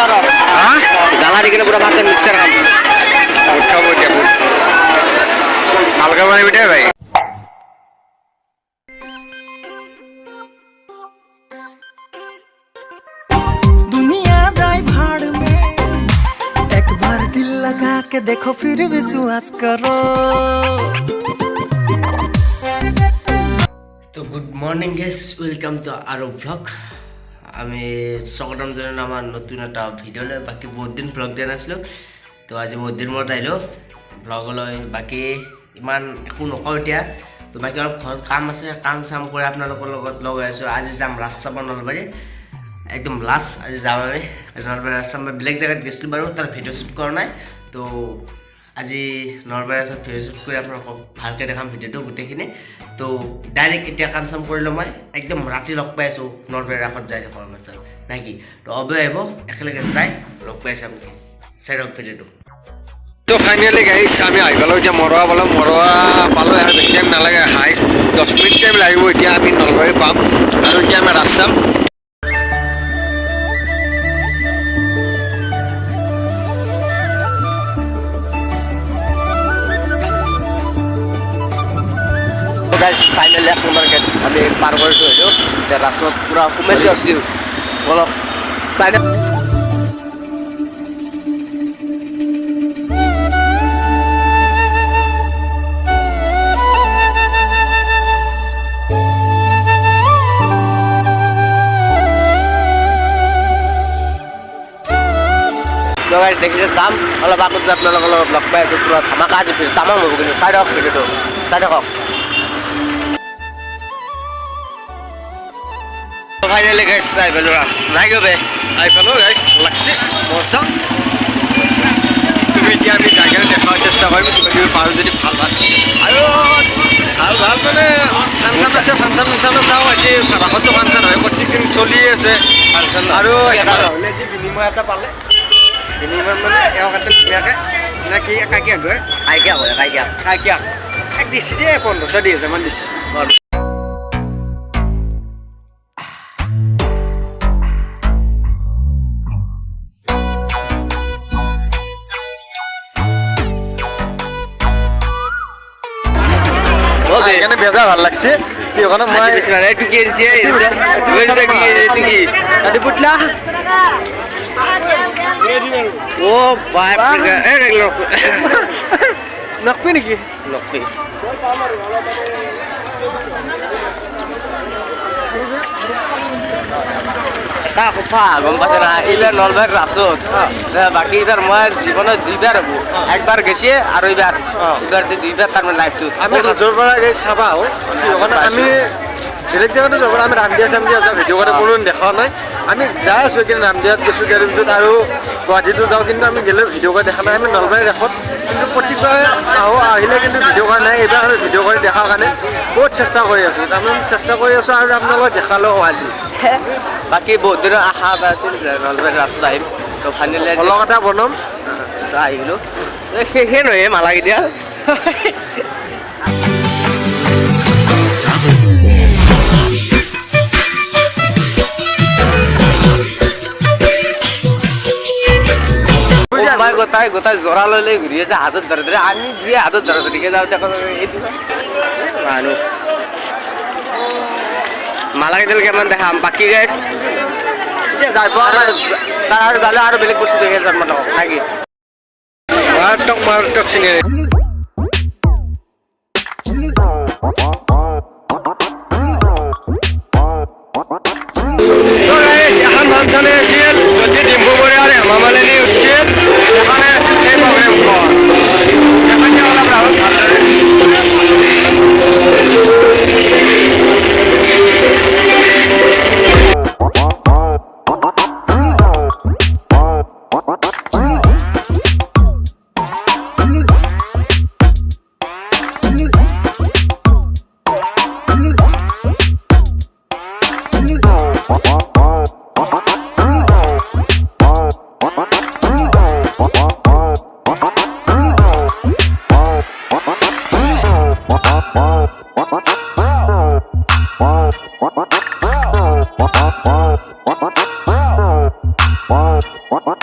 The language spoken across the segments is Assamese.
যাও হ্যাঁ জ্বালা দি কিনে পুরো ভাতের মিক্সার খাম খাবো কেমন হালকা বানাবি রে ভাই के देखो फिर विश्वास करो तो good morning guys welcome to our blog আমি স্বাগতম জানাই আমার নতুন একটা ভিডিওলে বাকি বহুত দিন ব্লগ দিয়া নাছিলো তো আজি বহুত দিন মত আইলো ব্লগলৈ বাকি ইমান একো নকও এতিয়া তো বাকি অলপ ঘৰ কাম আছে কাম সাম কৰি আপোনালোকৰ লগত লগ আছো আজি যাম ৰাস্তা নলবাৰী একদম লাষ্ট আজি যাম আমি নলবাৰী ৰাস্তা ব্লেক জায়গাত গেছলো বাৰু তাৰ ভিডিও শুট কৰা নাই তো আজি নলবাৰী ৰাস্তাত ভিডিও শুট কৰি আপোনালোকক ভালকৈ দেখাম ভিডিওটো গোটেইখিনি তো ডাইৰেক্ট এতিয়া কাম চাম কৰিলো মই একদম ৰাতি লগ পাই আছো নলবাৰী ৰাস্তাত যাই দেখো মাস্টাৰ নাকি তো অবয় আহিব একেলগে যাই লগ পাই আছো আমি সাইড অফ ভিডিওটো তো ফাইনালি গাইস আমি আইবালো এতিয়া মৰৱা পালো আৰু বেছি টাইম নালাগে হাই 10 মিনিট টাইম লাগিব এতিয়া আমি নলবাৰী পাম আৰু এতিয়া আমি ৰাস্তা guys finally এক নম্বৰ গেট আমি পাৰ কৰিছো এইটো এতিয়া ৰাস্তাত পুৰা সোমাইছো আছিল অলপ সাইড গাইস দেখিছে যাম অলপ আগত আপোনালোকৰ লগত লগ পাই আছো পুৰা ধামাকা আজি তামাম হ'ব কিন্তু সাইড অফ ভিডিওটো সাইড অফ ফাইনালি গাইস আই বেলো রাস নাই গবে আই পালো গাইস লাগছে মজা তুমি এতিয়া আমি জায়গা দেখার চেষ্টা কৰিম তুমি পাৰো যদি ভাল ভাল আৰু ভাল মানে ফাংচন আছে ফাংচন চাও আজি ৰাখতো ফাংচন হয় প্ৰত্যেকদিন চলি আছে ফাংচন আৰু এটা হলে যে বিনিময় এটা পালে বিনিময় মানে এও কাটে ধুনীয়াকে নাকি একাকি হয় কাইকিয়া এক দিছি দে 1500 দি আছে মান দিছি এখানে বেজা ভাল লাগছে কি ওখানে মই একটু কি দিছি ওইটা কি তুই আদি পুটলা ও বাপ রে এই লোক নকপি নাকি নকপি তা কথা গম পাছে না এইবার নলবাৰীৰ ৰাস্তাত বাকি এবাৰ মই জীৱনত দুইবাৰ হব একবাৰ গেছে আৰু এবাৰ দুইবাৰ তাৰ লাইফটো আমি হাজোৰ পৰা গৈ চাবা ওখানে আমি বেলেগ জায়গাতো যাব আমি ৰামদিয়া চামদিয়া যাওঁ ভিডিঅ' কৰি কোনো দেখা নাই আমি যাই আছোঁ কিন্তু ৰামদিয়াত গৈছোঁ গাড়ীৰ পিছত আৰু গুৱাহাটীতো যাওঁ কিন্তু আমি গেলে ভিডিঅ' কৰি দেখা নাই আমি নলবাৰী ৰাসত কিন্তু প্ৰতিবাৰে আহিলে কিন্তু ভিডিঅ' কৰা নাই এইবাৰ আমি ভিডিঅ' কৰি দেখাৰ কাৰণে বহুত চেষ্টা কৰি আছোঁ আমি চেষ্টা কৰি আছোঁ আৰু আপোনালোকক দেখালেও আজি বাকী বহুত দিনৰ আশা আছিল নলবাৰী ৰাস্তাত আহিম তো ফাইনেলি ব্লগ এটা বনাম আহিলোঁ শেষে নহয় মালাকেইটা গোটাই জৰা লৈ ঘূৰি আছে হাতত ধৰে আমি দিয়ে হাতত ধৰিকে যাওঁ এইটো মানুহ মালাকেইডাল কেমন দেখাম বাকী গাইছ যাই পোৱা তাৰ আৰু যালে আৰু বেলেগ বস্তু দেখে যাম মানে নাকি মাৰটক চিনি এখন ফাংচনে আছিল যদি ডিম্পুবৰী আৰু হেমামালিনী উঠিছিল এখানে আছিল সেই প্ৰগ্ৰেমখন এখানে অলপ ৰাহুল ভালদৰে What?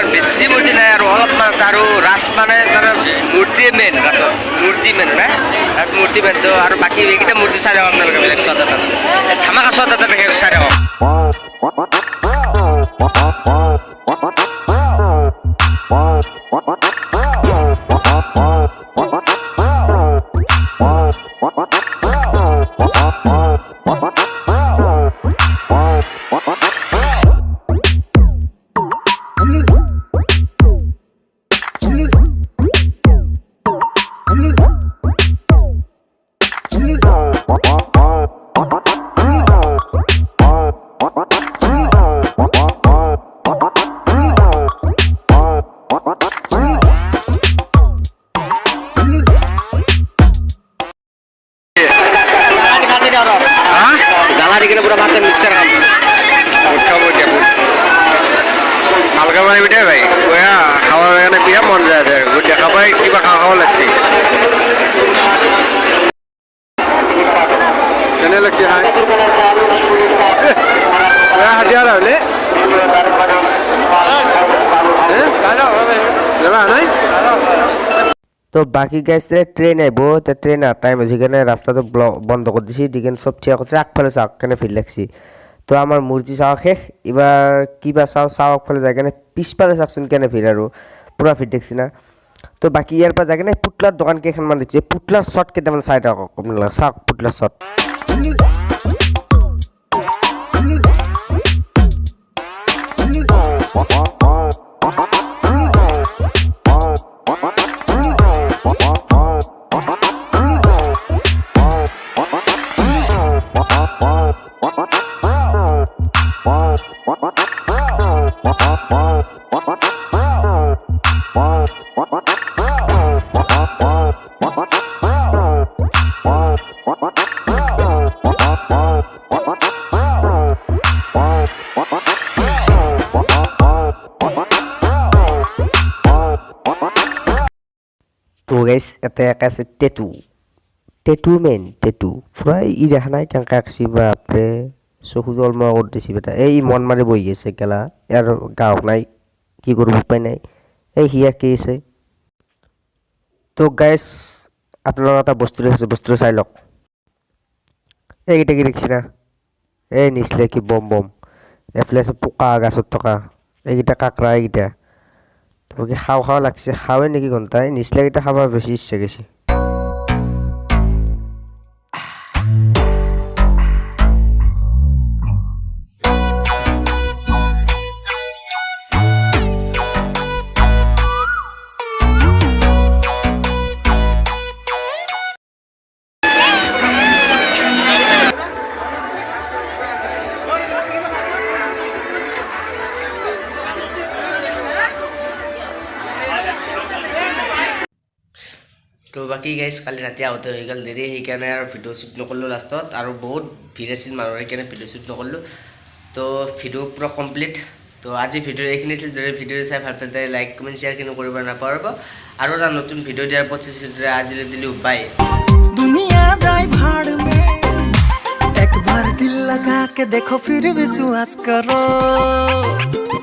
বেছি মূৰ্তি নাই আৰু অলপমান আৰু ৰাস মানে মূৰ্তি মেইন ৰাসত মূৰ্তি মেইন না মূৰ্তি মেইন তো আৰু বাকী এইকেইটা মূৰ্তি চাই থাকক আপোনালোকে বেলেগ চোৱা তাত ধামাকা চোৱা তাত চাই থাকক জ্বালা দি কিনে পুৰা ভাতে মিক্সাৰ খাম খাব এতিয়া ভালকে বনাই বিটাই ভাই খাওয়াৰ কাৰণে বিৰাট মন যায় আছে দেখা পাই কিবা খাওয়া লাগছে কেনে লাগছে খাই হাজিয়া হলে তো বাকি গাইছে ট্রেন আইব তো ট্রেন আর টাইম আছে এখানে রাস্তা তো বন্ধ করে দিছি দিকেন সব ঠিক আছে একফালে চাওক কেনে ফিল লাগছি তো আমার মূর্তি চাওয়া শেষ এবার কিবা চাও একফালে যায় কেনে পিছফালে চাওকচোন কেনে ফিল আৰু পুরা ফিট দেখছি না তো বাকি ইয়ার পর যায় কেনে পুতলার দোকান কেইখনমান দেখছি পুতলার শট কেইটামান চাই থাকক আপোনালোকে চাওক পুতলার শট তো গাইস এটা আছে টেটু মেন টেটু পুরা ই দেখা নাই কেনকা আঁকছি বাপরে চকু জলমা করে দিছি বেটা এই মন মারি বই গেছে গেলা আর গাওক নাই কি করব উপায় নাই এই হিয়া কি আছে তো গাইস আপনারা একটা বস্তু রেখেছে বস্তু চাই লক এইটা কি দেখছি না এই নিচলে কি বম বম এফলে আছে পোকা গাছত থকা এইটা কাকড়া এইটা তোকে খাওয়া লাগছে খাওয়া নাকি ঘন্টায় নিচলে এটা খাবার বেশি ইচ্ছে গেছে তো বাকি গাইজ কালি ৰাতি আহোঁতে হৈ গ'ল দেৰি সেইকাৰণে আৰু ভিডিঅ' শ্বুট নকৰিলোঁ লাষ্টত আৰু বহুত ভিৰ আছিল মানুহৰ সেইকাৰণে ভিডিঅ' শ্বুট নকৰিলোঁ তো ভিডিঅ' পুৰা কমপ্লিট তো আজি ভিডিঅ' এইখিনি আছিল যদি ভিডিঅ' চাই ভাল পালে লাইক কমেণ্ট শ্বেয়াৰ কিন্তু কৰিব নাপাহৰিব আৰু এটা নতুন ভিডিঅ' দিয়াৰ প্ৰচেষ্টা আজিলৈ দিলোঁ বাই दुनिया जाए भाड़ में एक बार दिल लगा के देखो फिर विश्वास करो